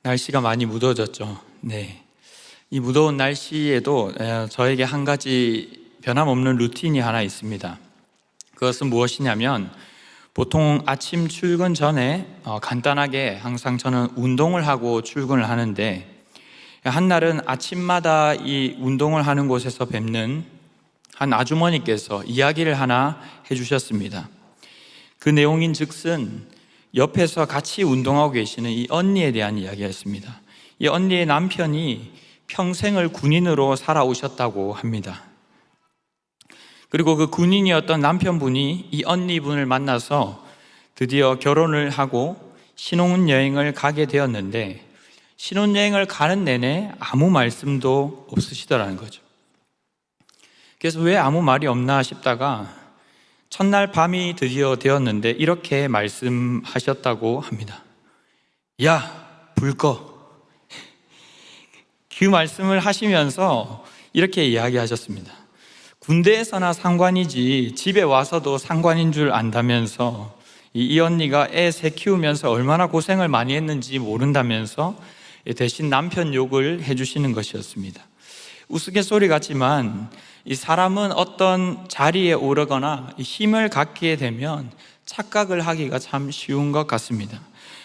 날씨가 많이 무더워졌죠. 네. 이 무더운 날씨에도 저에게 한 가지 변함없는 루틴이 하나 있습니다. 그것은 무엇이냐면 보통 아침 출근 전에 간단하게 항상 저는 운동을 하고 출근을 하는데, 한날은 아침마다 이 운동을 하는 곳에서 뵙는 한 아주머니께서 이야기를 하나 해주셨습니다. 그 내용인 즉슨 옆에서 같이 운동하고 계시는 이 언니에 대한 이야기였습니다. 이 언니의 남편이 평생을 군인으로 살아오셨다고 합니다. 그리고 그 군인이었던 남편분이 이 언니분을 만나서 드디어 결혼을 하고 신혼여행을 가게 되었는데, 신혼여행을 가는 내내 아무 말씀도 없으시더라는 거죠. 그래서 왜 아무 말이 없나 싶다가 첫날 밤이 드디어 되었는데 이렇게 말씀하셨다고 합니다. 야, 불 꺼. 그 말씀을 하시면서 이렇게 이야기하셨습니다. 군대에서나 상관이지 집에 와서도 상관인 줄 안다면서, 이 언니가 애 새 키우면서 얼마나 고생을 많이 했는지 모른다면서 대신 남편 욕을 해주시는 것이었습니다. 우스갯소리 같지만 이 사람은 어떤 자리에 오르거나 힘을 갖게 되면 착각을 하기가 참 쉬운 것 같습니다.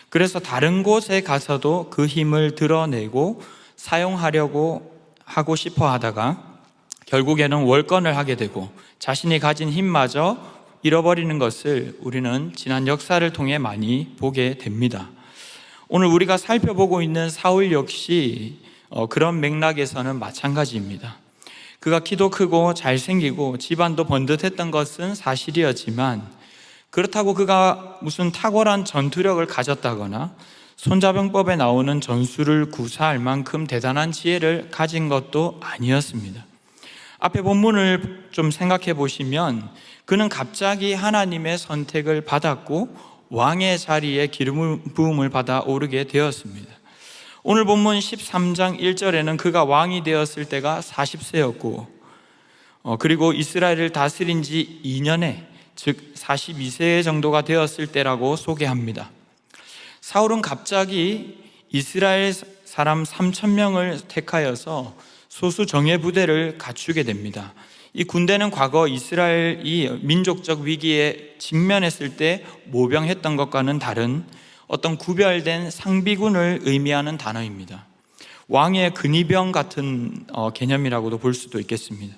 그래서 다른 곳에 가서도 그 힘을 드러내고 사용하려고 하고 싶어 하다가 결국에는 월권을 하게 되고 자신이 가진 힘마저 잃어버리는 것을 우리는 지난 역사를 통해 많이 보게 됩니다. 오늘 우리가 살펴보고 있는 사울 역시 그런 맥락에서는 마찬가지입니다. 그가 키도 크고 잘생기고 집안도 번듯했던 것은 사실이었지만, 그렇다고 그가 무슨 탁월한 전투력을 가졌다거나 손자병법에 나오는 전술을 구사할 만큼 대단한 지혜를 가진 것도 아니었습니다. 앞에 본문을 좀 생각해 보시면 그는 갑자기 하나님의 선택을 받았고 왕의 자리에 기름 부음을 받아 오르게 되었습니다. 오늘 본문 13장 1절에는 그가 왕이 되었을 때가 40세였고 그리고 이스라엘을 다스린 지 2년에 즉 42세 정도가 되었을 때라고 소개합니다. 사울은 갑자기 이스라엘 사람 3,000명을 택하여서 소수 정예 부대를 갖추게 됩니다. 이 군대는 과거 이스라엘이 민족적 위기에 직면했을 때 모병했던 것과는 다른 어떤 구별된 상비군을 의미하는 단어입니다. 왕의 근위병 같은 개념이라고도 볼 수도 있겠습니다.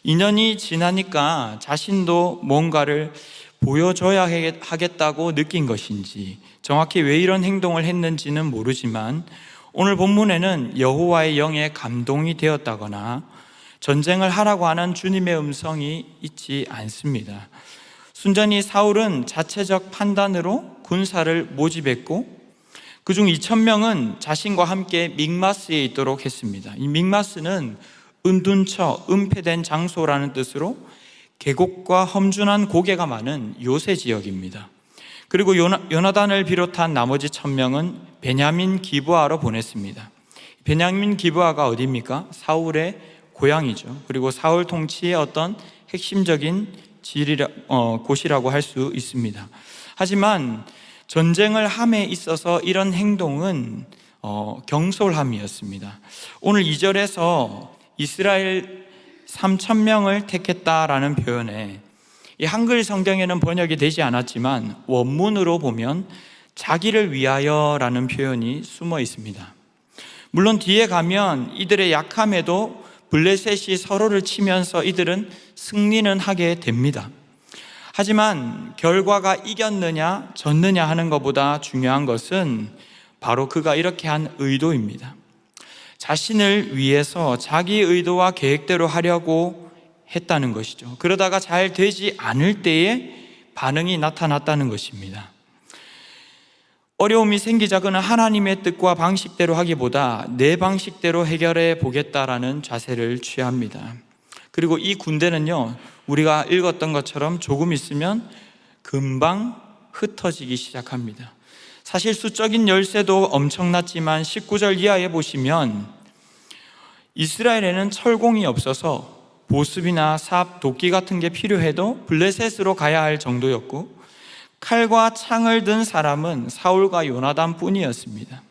2년이 지나니까 자신도 뭔가를 보여줘야 하겠다고 느낀 것인지, 정확히 왜 이런 행동을 했는지는 모르지만 오늘 본문에는 여호와의 영에 감동이 되었다거나 전쟁을 하라고 하는 주님의 음성이 있지 않습니다. 순전히 사울은 자체적 판단으로 군사를 모집했고 그중 2,000명은 자신과 함께 믹마스에 있도록 했습니다. 이 믹마스는 은둔처, 은폐된 장소라는 뜻으로 계곡과 험준한 고개가 많은 요새 지역입니다. 그리고 요나단을 비롯한 나머지 1,000명은 베냐민 기브아로 보냈습니다. 베냐민 기브아가 어디입니까? 사울의 고향이죠. 그리고 사울 통치의 어떤 핵심적인 곳이라고 할 수 있습니다. 하지만 전쟁을 함에 있어서 이런 행동은 경솔함이었습니다. 오늘 2절에서 이스라엘 3,000명을 택했다라는 표현에 이 한글 성경에는 번역이 되지 않았지만 원문으로 보면 자기를 위하여라는 표현이 숨어 있습니다. 물론 뒤에 가면 이들의 약함에도 블레셋이 서로를 치면서 이들은 승리는 하게 됩니다. 하지만 결과가 이겼느냐 졌느냐 하는 것보다 중요한 것은 바로 그가 이렇게 한 의도입니다. 자신을 위해서 자기 의도와 계획대로 하려고 했다는 것이죠. 그러다가 잘 되지 않을 때에 반응이 나타났다는 것입니다. 어려움이 생기자거나 하나님의 뜻과 방식대로 하기보다 내 방식대로 해결해 보겠다라는 자세를 취합니다. 그리고 이 군대는요, 우리가 읽었던 것처럼 조금 있으면 금방 흩어지기 시작합니다. 사실 수적인 열세도 엄청났지만 19절 이하에 보시면 이스라엘에는 철공이 없어서 보습이나 삽, 도끼 같은 게 필요해도 블레셋으로 가야 할 정도였고 칼과 창을 든 사람은 사울과 요나단 뿐이었습니다.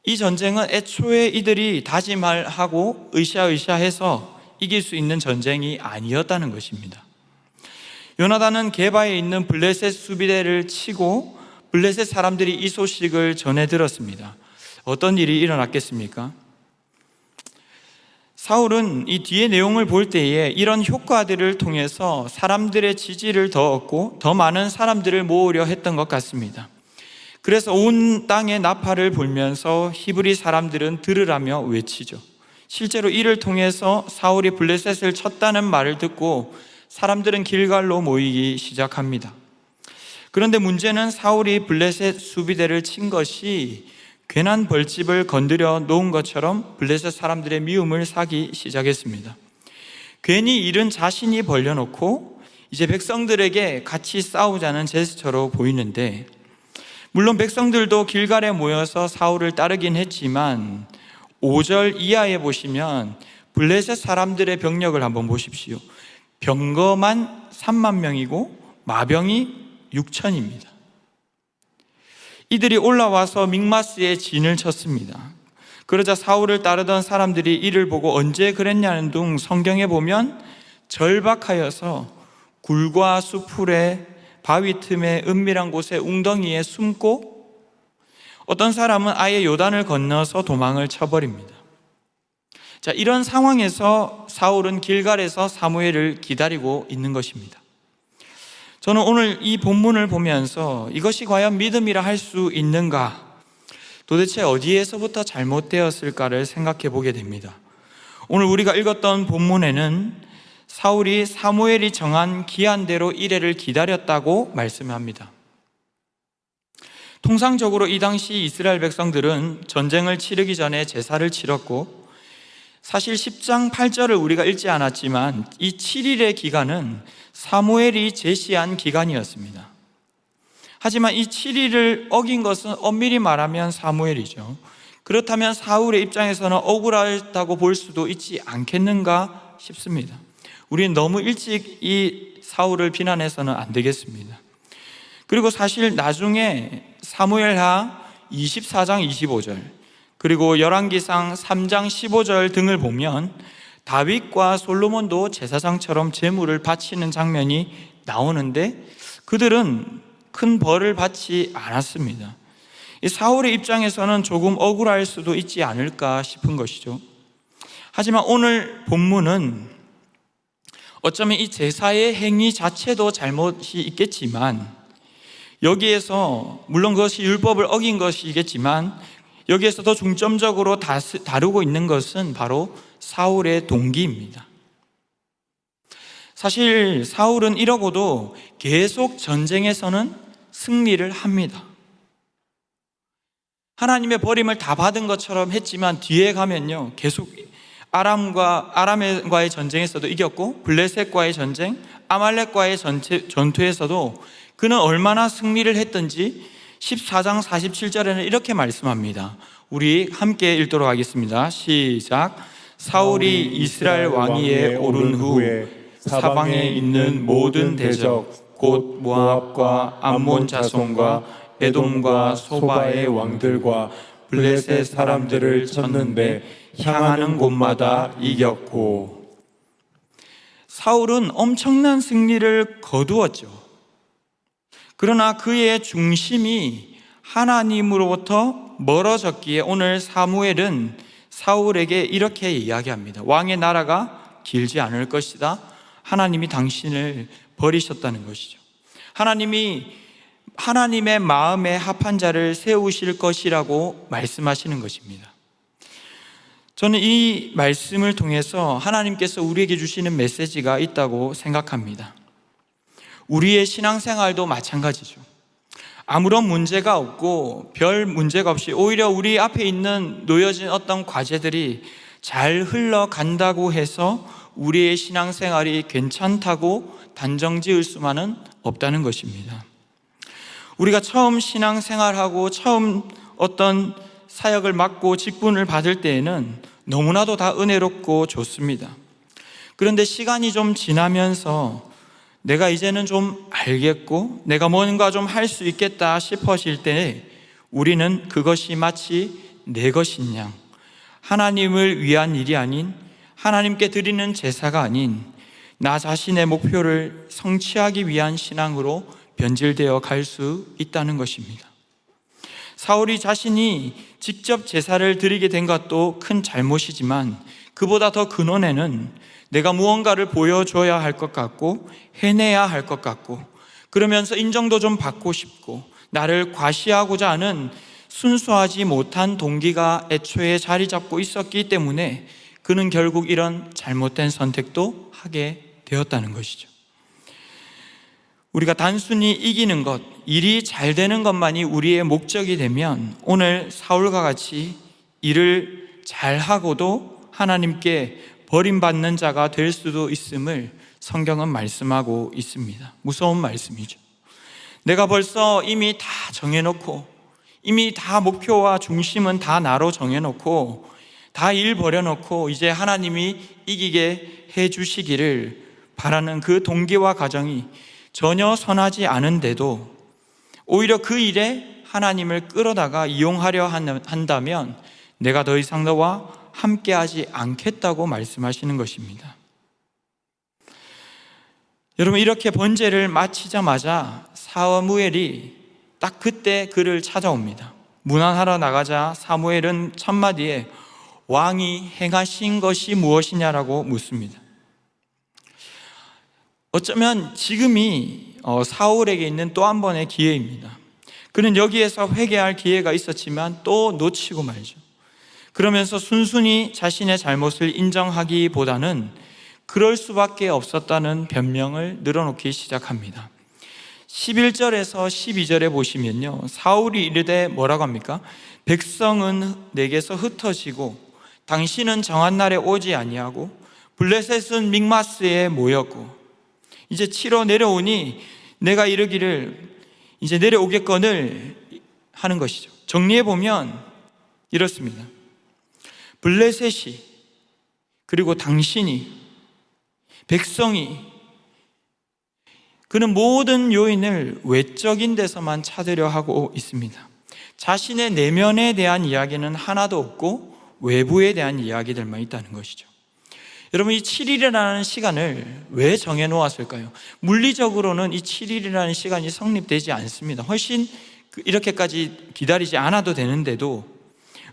이 전쟁은 애초에 이들이 다짐하고 으쌰으쌰해서 이길 수 있는 전쟁이 아니었다는 것입니다. 요나단은 게바에 있는 블레셋 수비대를 치고 블레셋 사람들이 이 소식을 전해 들었습니다. 어떤 일이 일어났겠습니까? 사울은 이 뒤의 내용을 볼 때에 이런 효과들을 통해서 사람들의 지지를 더 얻고 더 많은 사람들을 모으려 했던 것 같습니다. 그래서 온 땅에 나팔을 불면서 히브리 사람들은 들으라며 외치죠. 실제로 이를 통해서 사울이 블레셋을 쳤다는 말을 듣고 사람들은 길갈로 모이기 시작합니다. 그런데 문제는 사울이 블레셋 수비대를 친 것이 괜한 벌집을 건드려 놓은 것처럼 블레셋 사람들의 미움을 사기 시작했습니다. 괜히 일은 자신이 벌려놓고 이제 백성들에게 같이 싸우자는 제스처로 보이는데, 물론 백성들도 길갈에 모여서 사울을 따르긴 했지만 5절 이하에 보시면 블레셋 사람들의 병력을 한번 보십시오. 병거만 3만 명이고 마병이 6천입니다. 이들이 올라와서 믹마스에 진을 쳤습니다. 그러자 사울을 따르던 사람들이 이를 보고 언제 그랬냐는 둥 성경에 보면 절박하여서 굴과 수풀에 바위 틈에 은밀한 곳에 웅덩이에 숨고 어떤 사람은 아예 요단을 건너서 도망을 쳐버립니다. 자, 이런 상황에서 사울은 길갈에서 사무엘을 기다리고 있는 것입니다. 저는 오늘 이 본문을 보면서 이것이 과연 믿음이라 할 수 있는가, 도대체 어디에서부터 잘못되었을까를 생각해 보게 됩니다. 오늘 우리가 읽었던 본문에는 사울이 사무엘이 정한 기한대로 이래를 기다렸다고 말씀합니다. 통상적으로 이 당시 이스라엘 백성들은 전쟁을 치르기 전에 제사를 치렀고, 사실 10장 8절을 우리가 읽지 않았지만 이 7일의 기간은 사무엘이 제시한 기간이었습니다. 하지만 이 7일을 어긴 것은 엄밀히 말하면 사무엘이죠. 그렇다면 사울의 입장에서는 억울하다고 볼 수도 있지 않겠는가 싶습니다. 우리는 너무 일찍 이 사울을 비난해서는 안 되겠습니다. 그리고 사실 나중에 사무엘하 24장 25절 그리고 열왕기상 3장 15절 등을 보면 다윗과 솔로몬도 제사장처럼 제물을 바치는 장면이 나오는데 그들은 큰 벌을 받지 않았습니다. 이 사울의 입장에서는 조금 억울할 수도 있지 않을까 싶은 것이죠. 하지만 오늘 본문은 어쩌면 이 제사의 행위 자체도 잘못이 있겠지만, 여기에서 물론 그것이 율법을 어긴 것이겠지만 여기에서 더 중점적으로 다루고 있는 것은 바로 사울의 동기입니다. 사실 사울은 이러고도 계속 전쟁에서는 승리를 합니다. 하나님의 버림을 다 받은 것처럼 했지만 뒤에 가면요, 계속 아람과의 전쟁에서도 이겼고, 블레셋과의 전쟁, 아말렉과의 전투에서도 그는 얼마나 승리를 했던지 14장 47절에는 이렇게 말씀합니다. 우리 함께 읽도록 하겠습니다. 시작. 사울이 이스라엘 왕위에 오른 후에 사방에 있는 모든 대적 곧 모압과 암몬 자손과 에돔과 소바의 왕들과 블레셋 사람들을 쳤는데 향하는 곳마다 이겼고. 사울은 엄청난 승리를 거두었죠. 그러나 그의 중심이 하나님으로부터 멀어졌기에 오늘 사무엘은 사울에게 이렇게 이야기합니다. 왕의 나라가 길지 않을 것이다. 하나님이 당신을 버리셨다는 것이죠. 하나님이 하나님의 마음에 합한 자를 세우실 것이라고 말씀하시는 것입니다. 저는 이 말씀을 통해서 하나님께서 우리에게 주시는 메시지가 있다고 생각합니다. 우리의 신앙생활도 마찬가지죠. 아무런 문제가 없고 별 문제가 없이 오히려 우리 앞에 있는 놓여진 어떤 과제들이 잘 흘러간다고 해서 우리의 신앙생활이 괜찮다고 단정지을 수만은 없다는 것입니다. 우리가 처음 신앙생활하고 처음 어떤 사역을 맡고 직분을 받을 때에는 너무나도 다 은혜롭고 좋습니다. 그런데 시간이 좀 지나면서 내가 이제는 좀 알겠고 내가 뭔가 좀 할 수 있겠다 싶어질 때 우리는 그것이 마치 내 것인 양, 하나님을 위한 일이 아닌, 하나님께 드리는 제사가 아닌 나 자신의 목표를 성취하기 위한 신앙으로 변질되어 갈 수 있다는 것입니다. 사울이 자신이 직접 제사를 드리게 된 것도 큰 잘못이지만, 그보다 더 근원에는 내가 무언가를 보여줘야 할 것 같고 해내야 할 것 같고, 그러면서 인정도 좀 받고 싶고 나를 과시하고자 하는 순수하지 못한 동기가 애초에 자리 잡고 있었기 때문에 그는 결국 이런 잘못된 선택도 하게 되었다는 것이죠. 우리가 단순히 이기는 것, 일이 잘 되는 것만이 우리의 목적이 되면 오늘 사울과 같이 일을 잘하고도 하나님께 버림받는 자가 될 수도 있음을 성경은 말씀하고 있습니다. 무서운 말씀이죠. 내가 벌써 이미 다 정해놓고, 이미 다 목표와 중심은 다 나로 정해놓고, 다 일 버려놓고 이제 하나님이 이기게 해주시기를 바라는 그 동기와 가정이 전혀 선하지 않은데도 오히려 그 일에 하나님을 끌어다가 이용하려 한다면 내가 더 이상 너와 함께하지 않겠다고 말씀하시는 것입니다. 여러분, 이렇게 번제를 마치자마자 사무엘이 딱 그때 그를 찾아옵니다. 문안하러 나가자 사무엘은 첫마디에 왕이 행하신 것이 무엇이냐라고 묻습니다. 어쩌면 지금이 사울에게 있는 또 한 번의 기회입니다. 그는 여기에서 회개할 기회가 있었지만 또 놓치고 말죠. 그러면서 순순히 자신의 잘못을 인정하기보다는 그럴 수밖에 없었다는 변명을 늘어놓기 시작합니다. 11절에서 12절에 보시면요, 사울이 이르되 뭐라고 합니까? 백성은 내게서 흩어지고 당신은 정한 날에 오지 아니하고 블레셋은 믹마스에 모였고 이제 치러 내려오니 내가 이르기를 이제 내려오겠거늘 하는 것이죠. 정리해보면 이렇습니다. 블레셋이, 그리고 당신이, 백성이, 그는 모든 요인을 외적인 데서만 찾으려 하고 있습니다. 자신의 내면에 대한 이야기는 하나도 없고 외부에 대한 이야기들만 있다는 것이죠. 여러분, 이 7일이라는 시간을 왜 정해놓았을까요? 물리적으로는 이 7일이라는 시간이 성립되지 않습니다. 훨씬 이렇게까지 기다리지 않아도 되는데도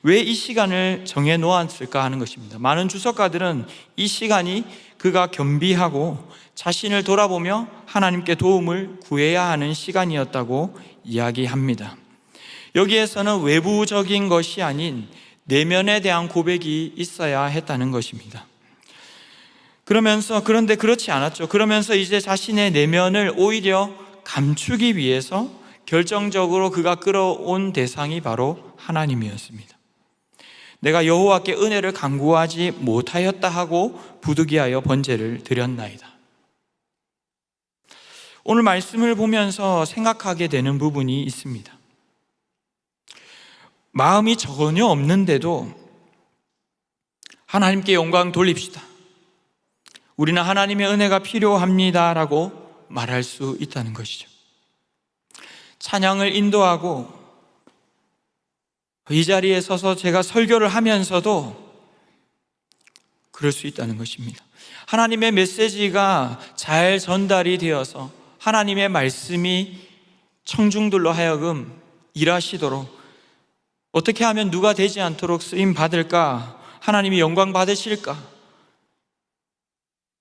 왜 이 시간을 정해놓았을까 하는 것입니다. 많은 주석가들은 이 시간이 그가 겸비하고 자신을 돌아보며 하나님께 도움을 구해야 하는 시간이었다고 이야기합니다. 여기에서는 외부적인 것이 아닌 내면에 대한 고백이 있어야 했다는 것입니다. 그런데 그렇지 않았죠. 그러면서 이제 자신의 내면을 오히려 감추기 위해서 결정적으로 그가 끌어온 대상이 바로 하나님이었습니다. 내가 여호와께 은혜를 간구하지 못하였다 하고 부득이하여 번제를 드렸나이다. 오늘 말씀을 보면서 생각하게 되는 부분이 있습니다. 마음이 전혀 없는데도 하나님께 영광 돌립시다, 우리는 하나님의 은혜가 필요합니다라고 말할 수 있다는 것이죠. 찬양을 인도하고 이 자리에 서서 제가 설교를 하면서도 그럴 수 있다는 것입니다. 하나님의 메시지가 잘 전달이 되어서 하나님의 말씀이 청중들로 하여금 일하시도록, 어떻게 하면 누가 되지 않도록 쓰임 받을까, 하나님이 영광 받으실까,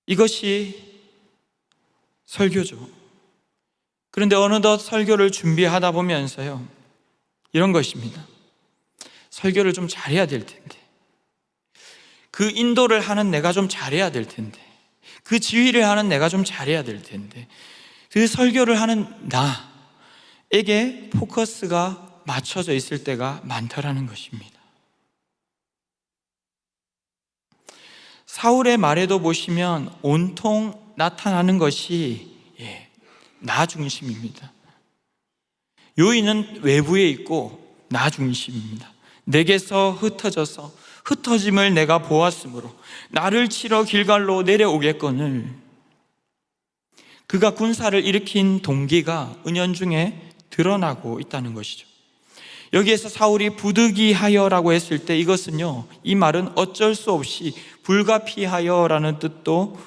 이것이 설교죠. 그런데 어느덧 설교를 준비하다 보면서요, 이런 것입니다. 설교를 좀 잘해야 될 텐데, 그 인도를 하는 내가 좀 잘해야 될 텐데, 그 지휘를 하는 내가 좀 잘해야 될 텐데, 그 설교를 하는 나에게 포커스가 맞춰져 있을 때가 많더라는 것입니다. 사울의 말에도 보시면 온통 나타나는 것이 나 중심입니다. 요인은 외부에 있고 나 중심입니다. 내게서 흩어져서 흩어짐을 내가 보았으므로 나를 치러 길갈로 내려오겠거늘. 그가 군사를 일으킨 동기가 은연중에 드러나고 있다는 것이죠. 여기에서 사울이 부득이하여라고 했을 때 이것은요, 이 말은 어쩔 수 없이 불가피하여라는 뜻도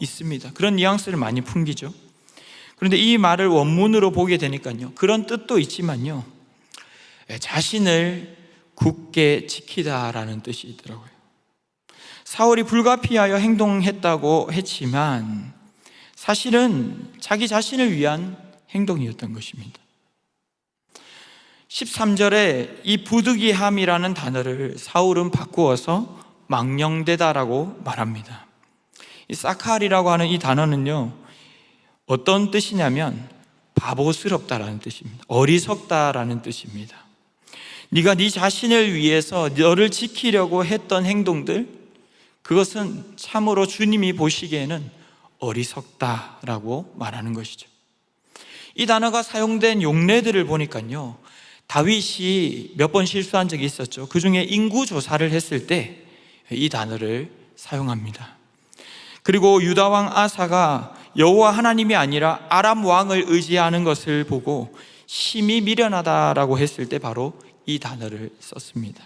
있습니다. 그런 뉘앙스를 많이 풍기죠. 그런데 이 말을 원문으로 보게 되니까요, 그런 뜻도 있지만요, 자신을 굳게 지키다라는 뜻이 있더라고요. 사울이 불가피하여 행동했다고 했지만 사실은 자기 자신을 위한 행동이었던 것입니다. 13절에 이 부득이함이라는 단어를 사울은 바꾸어서 망령되다라고 말합니다. 이 사칼이라고 하는 이 단어는요, 어떤 뜻이냐면 바보스럽다라는 뜻입니다. 어리석다라는 뜻입니다. 네가 네 자신을 위해서 너를 지키려고 했던 행동들, 그것은 참으로 주님이 보시기에는 어리석다라고 말하는 것이죠. 이 단어가 사용된 용례들을 보니까요, 다윗이 몇 번 실수한 적이 있었죠. 그 중에 인구 조사를 했을 때 이 단어를 사용합니다. 그리고 유다 왕 아사가 여호와 하나님이 아니라 아람 왕을 의지하는 것을 보고 심히 미련하다라고 했을 때 바로 이 단어를 썼습니다.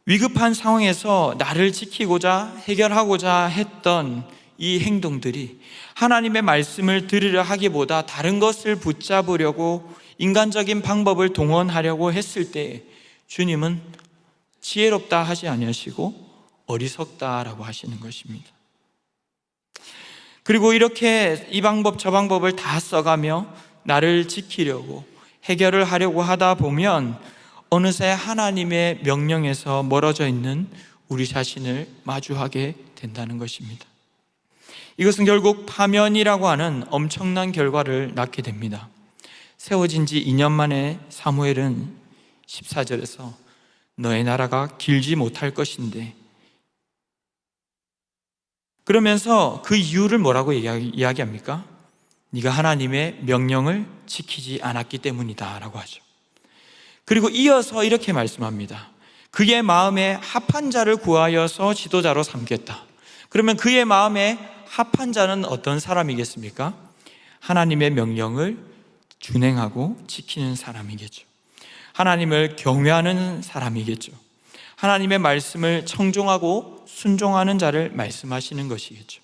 위급한 상황에서 나를 지키고자 해결하고자 했던 이 행동들이 하나님의 말씀을 들으려 하기보다 다른 것을 붙잡으려고 인간적인 방법을 동원하려고 했을 때 주님은 지혜롭다 하지 아니하시고 어리석다라고 하시는 것입니다. 그리고 이렇게 이 방법 저 방법을 다 써가며 나를 지키려고 해결을 하려고 하다 보면 어느새 하나님의 명령에서 멀어져 있는 우리 자신을 마주하게 된다는 것입니다. 이것은 결국 파면이라고 하는 엄청난 결과를 낳게 됩니다. 세워진 지 2년 만에 사무엘은 14절에서 너의 나라가 길지 못할 것인데, 그러면서 그 이유를 뭐라고 이야기합니까? 네가 하나님의 명령을 지키지 않았기 때문이다 라고 하죠. 그리고 이어서 이렇게 말씀합니다. 그의 마음에 합한 자를 구하여서 지도자로 삼겠다. 그러면 그의 마음에 합한 자는 어떤 사람이겠습니까? 하나님의 명령을 준행하고 지키는 사람이겠죠. 하나님을 경외하는 사람이겠죠. 하나님의 말씀을 청종하고 순종하는 자를 말씀하시는 것이겠죠.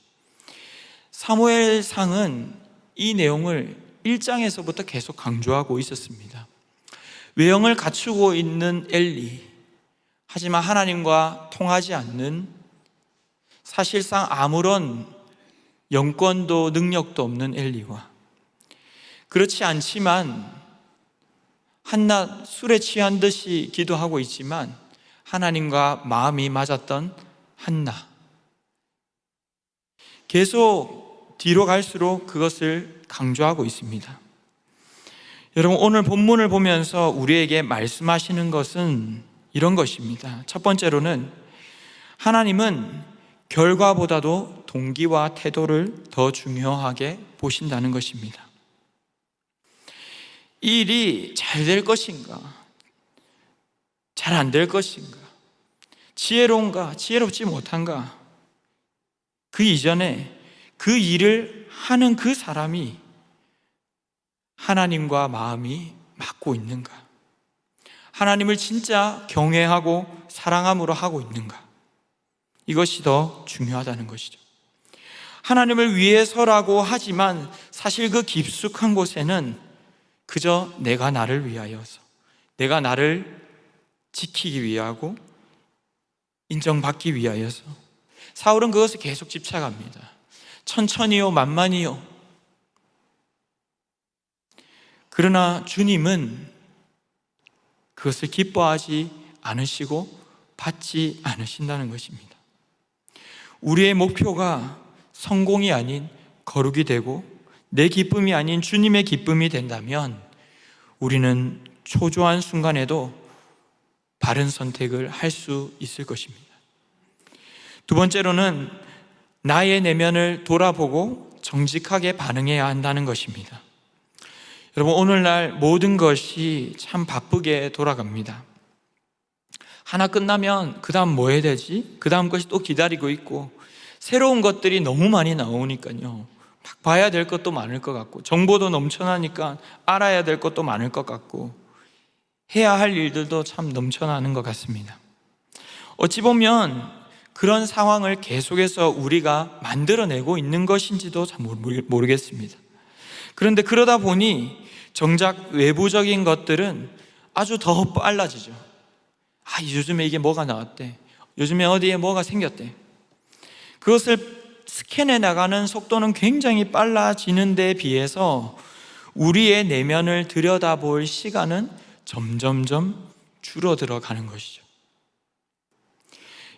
사무엘상은 이 내용을 1장에서부터 계속 강조하고 있었습니다. 외형을 갖추고 있는 엘리, 하지만 하나님과 통하지 않는, 사실상 아무런 영권도 능력도 없는 엘리와, 그렇지 않지만 한낱 술에 취한 듯이 기도하고 있지만 하나님과 마음이 맞았던 한나, 계속 뒤로 갈수록 그것을 강조하고 있습니다. 여러분, 오늘 본문을 보면서 우리에게 말씀하시는 것은 이런 것입니다. 첫 번째로는 하나님은 결과보다도 동기와 태도를 더 중요하게 보신다는 것입니다. 이 일이 잘 될 것인가, 잘 안 될 것인가, 지혜로운가, 지혜롭지 못한가, 그 이전에 그 일을 하는 그 사람이 하나님과 마음이 맞고 있는가, 하나님을 진짜 경외하고 사랑함으로 하고 있는가, 이것이 더 중요하다는 것이죠. 하나님을 위해서라고 하지만 사실 그 깊숙한 곳에는 그저 내가 나를 위하여서, 내가 나를 지키기 위하고 인정받기 위하여서, 사울은 그것을 계속 집착합니다. 천천히요, 만만히요. 그러나 주님은 그것을 기뻐하지 않으시고 받지 않으신다는 것입니다. 우리의 목표가 성공이 아닌 거룩이 되고 내 기쁨이 아닌 주님의 기쁨이 된다면 우리는 초조한 순간에도 바른 선택을 할 수 있을 것입니다. 두 번째로는 나의 내면을 돌아보고 정직하게 반응해야 한다는 것입니다. 여러분, 오늘날 모든 것이 참 바쁘게 돌아갑니다. 하나 끝나면 그 다음 뭐 해야 되지? 그 다음 것이 또 기다리고 있고, 새로운 것들이 너무 많이 나오니까요, 막 봐야 될 것도 많을 것 같고, 정보도 넘쳐나니까 알아야 될 것도 많을 것 같고, 해야 할 일들도 참 넘쳐나는 것 같습니다. 어찌 보면 그런 상황을 계속해서 우리가 만들어내고 있는 것인지도 잘 모르겠습니다. 그런데 그러다 보니 정작 외부적인 것들은 아주 더 빨라지죠. 요즘에 이게 뭐가 나왔대. 요즘에 어디에 뭐가 생겼대. 그것을 스캔해 나가는 속도는 굉장히 빨라지는 데 비해서 우리의 내면을 들여다볼 시간은 점점점 줄어들어 가는 것이죠.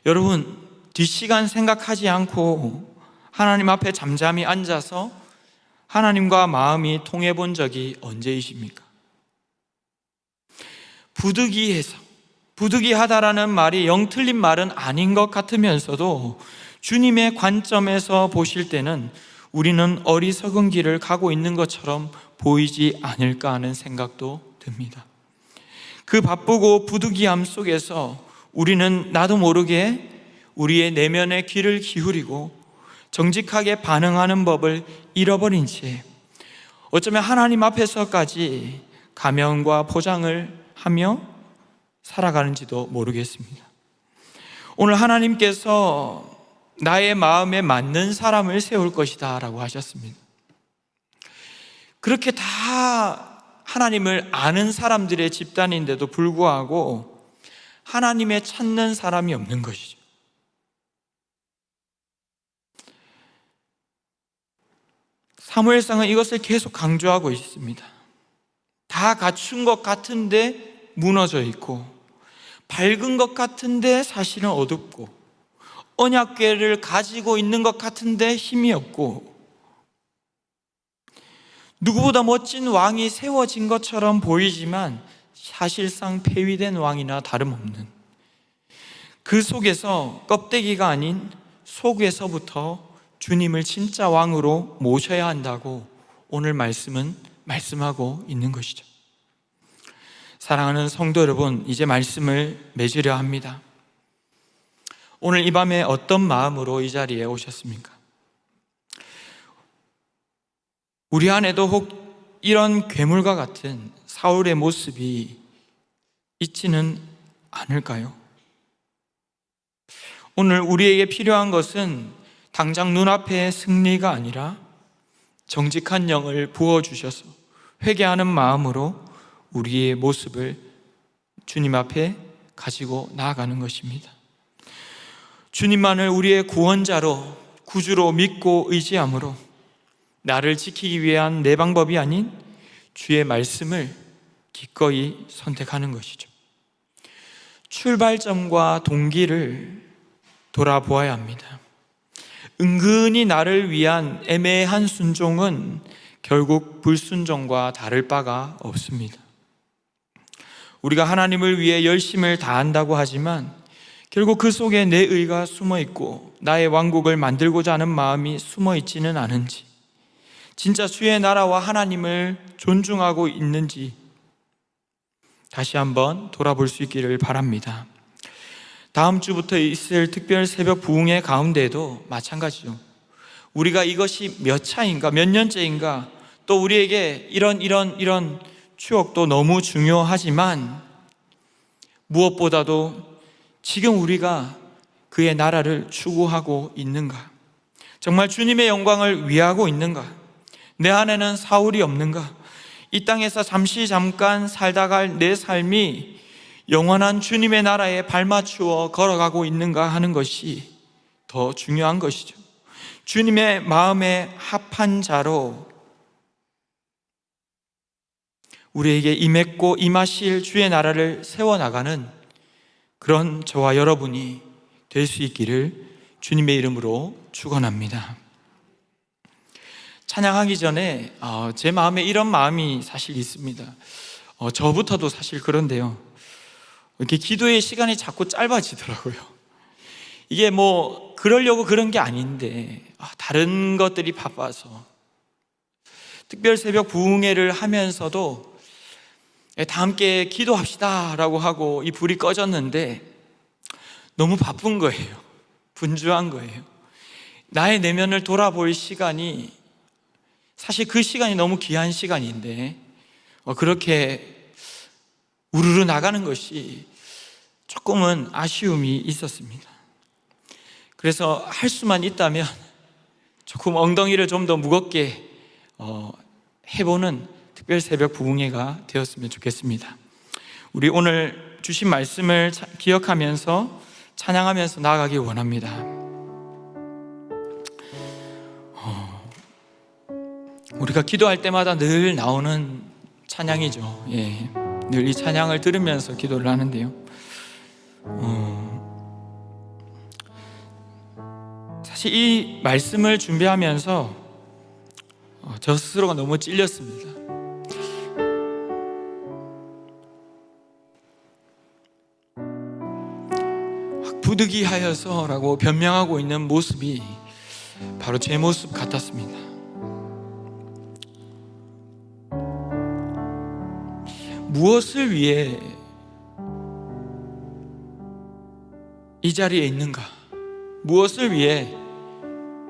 여러분, 뒷시간 생각하지 않고 하나님 앞에 잠잠히 앉아서 하나님과 마음이 통해 본 적이 언제이십니까? 부득이하다라는 말이 영 틀린 말은 아닌 것 같으면서도 주님의 관점에서 보실 때는 우리는 어리석은 길을 가고 있는 것처럼 보이지 않을까 하는 생각도 듭니다. 그 바쁘고 부득이함 속에서 우리는 나도 모르게 우리의 내면의 귀를 기울이고 정직하게 반응하는 법을 잃어버린 채 어쩌면 하나님 앞에서까지 가면과 포장을 하며 살아가는지도 모르겠습니다. 오늘 하나님께서 나의 마음에 맞는 사람을 세울 것이다 라고 하셨습니다. 그렇게 다 하나님을 아는 사람들의 집단인데도 불구하고 하나님의 찾는 사람이 없는 것이죠. 사무엘상은 이것을 계속 강조하고 있습니다. 다 갖춘 것 같은데 무너져 있고, 밝은 것 같은데 사실은 어둡고, 언약궤를 가지고 있는 것 같은데 힘이 없고, 누구보다 멋진 왕이 세워진 것처럼 보이지만 사실상 폐위된 왕이나 다름없는, 그 속에서 껍데기가 아닌 속에서부터 주님을 진짜 왕으로 모셔야 한다고 오늘 말씀은 말씀하고 있는 것이죠. 사랑하는 성도 여러분, 이제 말씀을 맺으려 합니다. 오늘 이 밤에 어떤 마음으로 이 자리에 오셨습니까? 우리 안에도 혹 이런 괴물과 같은 사울의 모습이 있지는 않을까요? 오늘 우리에게 필요한 것은 당장 눈앞의 승리가 아니라 정직한 영을 부어주셔서 회개하는 마음으로 우리의 모습을 주님 앞에 가지고 나아가는 것입니다. 주님만을 우리의 구원자로, 구주로 믿고 의지함으로 나를 지키기 위한 내 방법이 아닌 주의 말씀을 기꺼이 선택하는 것이죠. 출발점과 동기를 돌아보아야 합니다. 은근히 나를 위한 애매한 순종은 결국 불순종과 다를 바가 없습니다. 우리가 하나님을 위해 열심을 다한다고 하지만 결국 그 속에 내 의가 숨어 있고 나의 왕국을 만들고자 하는 마음이 숨어 있지는 않은지, 진짜 주의 나라와 하나님을 존중하고 있는지 다시 한번 돌아볼 수 있기를 바랍니다. 다음 주부터 있을 특별 새벽 부흥회 가운데에도 마찬가지죠. 우리가 이것이 몇 차인가, 몇 년째인가, 또 우리에게 이런 추억도 너무 중요하지만 무엇보다도 지금 우리가 그의 나라를 추구하고 있는가? 정말 주님의 영광을 위하고 있는가? 내 안에는 사울이 없는가? 이 땅에서 잠깐 살다 갈 내 삶이 영원한 주님의 나라에 발맞추어 걸어가고 있는가 하는 것이 더 중요한 것이죠. 주님의 마음에 합한 자로 우리에게 임했고 임하실 주의 나라를 세워나가는 그런 저와 여러분이 될 수 있기를 주님의 이름으로 축원합니다. 찬양하기 전에 제 마음에 이런 마음이 사실 있습니다. 저부터도 사실 그런데요, 이렇게 기도의 시간이 자꾸 짧아지더라고요. 이게 뭐 그러려고 그런 게 아닌데 다른 것들이 바빠서 특별 새벽 부흥회를 하면서도 다 함께 기도합시다 라고 하고 이 불이 꺼졌는데 너무 바쁜 거예요. 분주한 거예요. 나의 내면을 돌아볼 시간이, 사실 그 시간이 너무 귀한 시간인데 그렇게 우르르 나가는 것이 조금은 아쉬움이 있었습니다. 그래서 할 수만 있다면 조금 엉덩이를 좀 더 무겁게 해보는 특별 새벽 부흥회가 되었으면 좋겠습니다. 우리 오늘 주신 말씀을 기억하면서 찬양하면서 나아가기 원합니다. 우리가 기도할 때마다 늘 나오는 찬양이죠. 늘 이 찬양을 들으면서 기도를 하는데요. 사실 이 말씀을 준비하면서 저 스스로가 너무 찔렸습니다. 부득이하여서 라고 변명하고 있는 모습이 바로 제 모습 같았습니다. 무엇을 위해 이 자리에 있는가? 무엇을 위해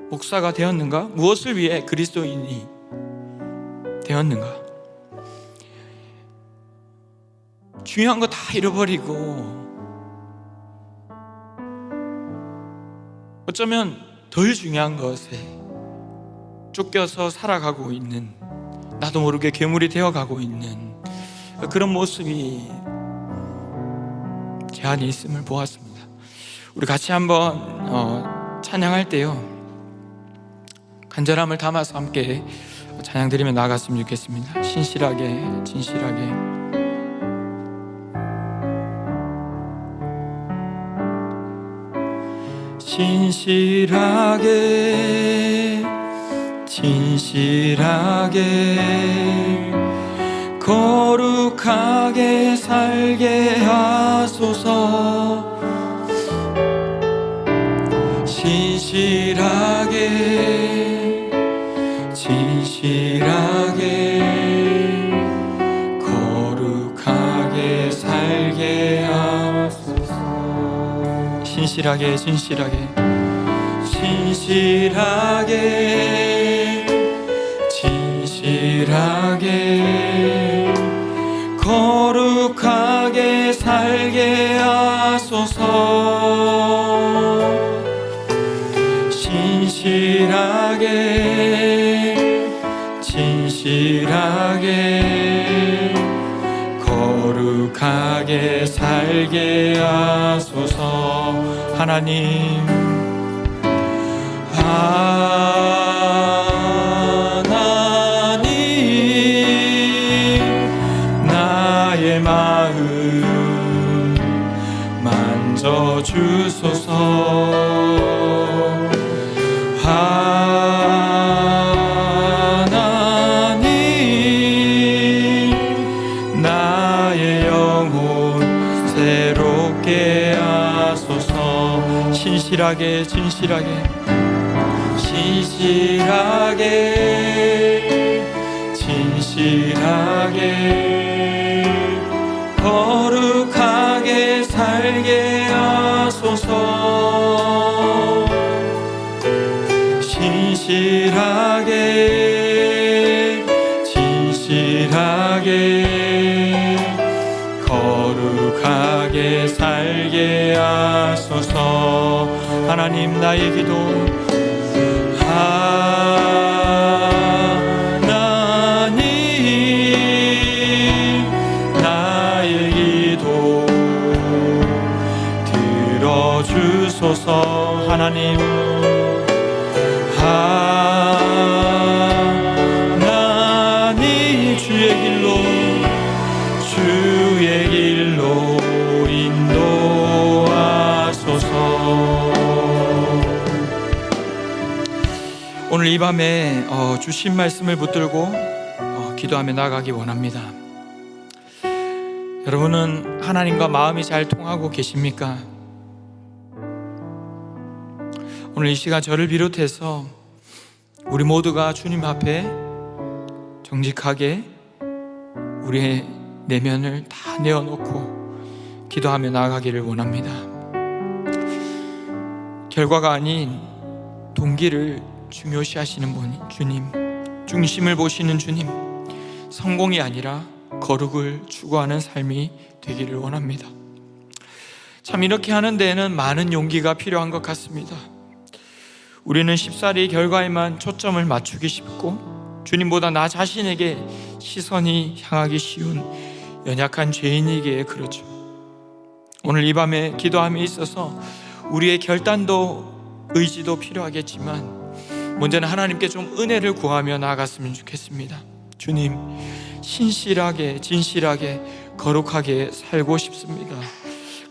목사가 되었는가? 무엇을 위해 그리스도인이 되었는가? 중요한 거 다 잃어버리고 어쩌면 덜 중요한 것에 쫓겨서 살아가고 있는, 나도 모르게 괴물이 되어가고 있는 그런 모습이 제 안에 있음을 보았습니다. 우리 같이 한번 찬양할 때요, 간절함을 담아서 함께 찬양 드리며 나아갔으면 좋겠습니다. 신실하게, 진실하게. 진실하게, 진실하게, 거룩하게 살게 하소서. 진실하게, 진실하게, 거룩하게 살게 하소서. 신실하게, 진실하게, 진실하게, 진실하게, 거룩하게 살게 하소서. 진실하게, 진실하게, 거룩하게 살게 하소서. 하나님, 하나님, 나의 마음 만져주소서. 하나님, 나의 영혼 새롭게 하소서. 신실하게, 진실하게, 진실하게, 진실하게, 거룩하게 살게 하소서. 진실하게, 진실하게, 거룩하게 살게 하소서. 하나님, 나의 기도, 하나님, 나의 기도 들어주소서. 하나님, 하나님, 주의 길로, 주의 길로 인도하소서. 오늘 이 밤에 주신 말씀을 붙들고 기도하며 나아가기 원합니다. 여러분은 하나님과 마음이 잘 통하고 계십니까? 오늘 이 시간 저를 비롯해서 우리 모두가 주님 앞에 정직하게 우리의 내면을 다 내어놓고 기도하며 나아가기를 원합니다. 결과가 아닌 동기를 중요시하시는 분이 주님, 중심을 보시는 주님, 성공이 아니라 거룩을 추구하는 삶이 되기를 원합니다. 참 이렇게 하는 데에는 많은 용기가 필요한 것 같습니다. 우리는 쉽사리 결과에만 초점을 맞추기 쉽고 주님보다 나 자신에게 시선이 향하기 쉬운 연약한 죄인이기에 그렇죠. 오늘 이 밤에 기도함에 있어서 우리의 결단도 의지도 필요하겠지만 먼저는 하나님께 좀 은혜를 구하며 나아갔으면 좋겠습니다. 주님, 신실하게 진실하게 거룩하게 살고 싶습니다.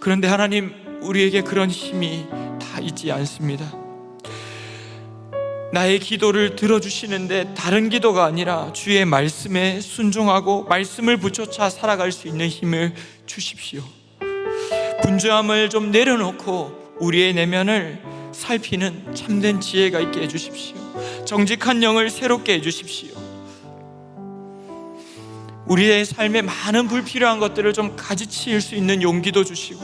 그런데 하나님, 우리에게 그런 힘이 다 있지 않습니다. 나의 기도를 들어주시는데 다른 기도가 아니라 주의 말씀에 순종하고 말씀을 붙여차 살아갈 수 있는 힘을 주십시오. 분주함을 좀 내려놓고 우리의 내면을 살피는 참된 지혜가 있게 해주십시오. 정직한 영을 새롭게 해주십시오. 우리의 삶에 많은 불필요한 것들을 좀 가지치울 수 있는 용기도 주시고,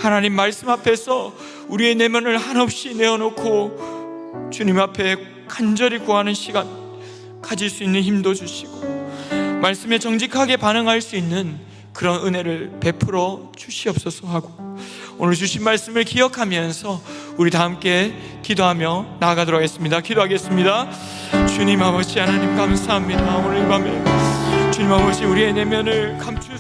하나님 말씀 앞에서 우리의 내면을 한없이 내어놓고 주님 앞에 간절히 구하는 시간 가질 수 있는 힘도 주시고, 말씀에 정직하게 반응할 수 있는 그런 은혜를 베풀어 주시옵소서 하고, 오늘 주신 말씀을 기억하면서 우리 다 함께 기도하며 나아가도록 하겠습니다. 기도하겠습니다. 주님 아버지 하나님 감사합니다. 오늘 밤에 주님 아버지 우리의 내면을 감추